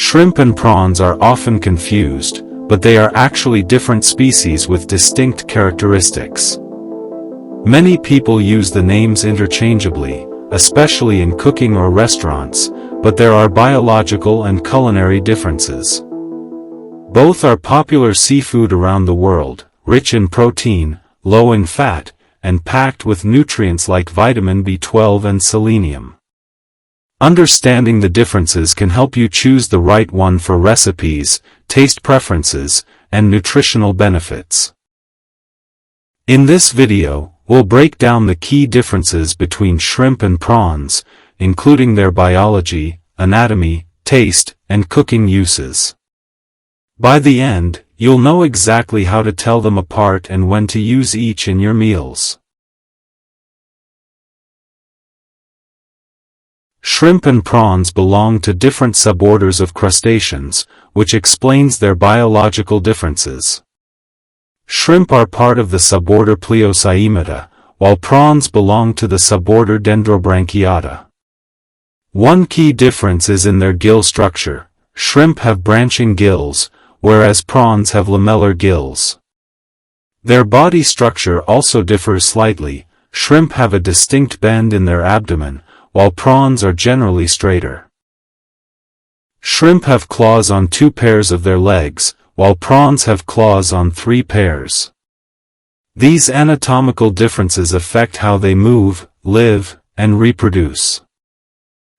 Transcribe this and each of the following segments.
Shrimp and prawns are often confused, but they are actually different species with distinct characteristics. Many people use the names interchangeably, especially in cooking or restaurants, but there are biological and culinary differences. Both are popular seafood around the world, rich in protein, low in fat, and packed with nutrients like vitamin B12 and selenium. Understanding the differences can help you choose the right one for recipes, taste preferences, and nutritional benefits. In this video, we'll break down the key differences between shrimp and prawns, including their biology, anatomy, taste, and cooking uses. By the end, you'll know exactly how to tell them apart and when to use each in your meals. Shrimp and prawns belong to different suborders of crustaceans, which explains their biological differences. Shrimp are part of the suborder Pleocyemata, while prawns belong to the suborder Dendrobranchiata. One key difference is in their gill structure. Shrimp have branching gills, whereas prawns have lamellar gills. Their body structure also differs slightly. Shrimp have a distinct bend in their abdomen, while prawns are generally straighter. Shrimp have claws on 2 pairs of their legs, while prawns have claws on 3 pairs. These anatomical differences affect how they move, live, and reproduce.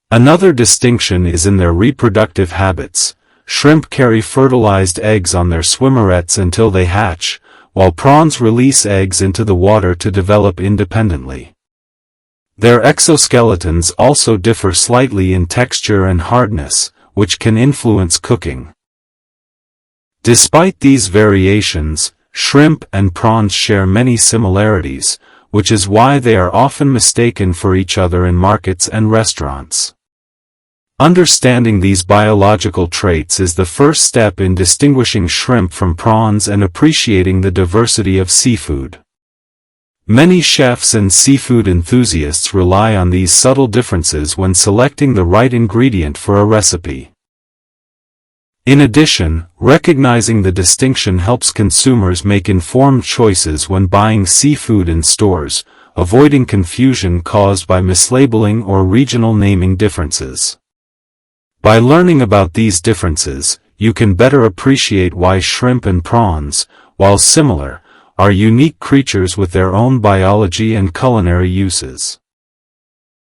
Another distinction is in their reproductive habits. Shrimp carry fertilized eggs on their swimmerets until they hatch, while prawns release eggs into the water to develop independently. Their exoskeletons also differ slightly in texture and hardness, which can influence cooking. Despite these variations, shrimp and prawns share many similarities, which is why they are often mistaken for each other in markets and restaurants. Understanding these biological traits is the first step in distinguishing shrimp from prawns and appreciating the diversity of seafood. Many chefs and seafood enthusiasts rely on these subtle differences when selecting the right ingredient for a recipe. In addition, recognizing the distinction helps consumers make informed choices when buying seafood in stores, avoiding confusion caused by mislabeling or regional naming differences. By learning about these differences, you can better appreciate why shrimp and prawns, while similar, are unique creatures with their own biology and culinary uses.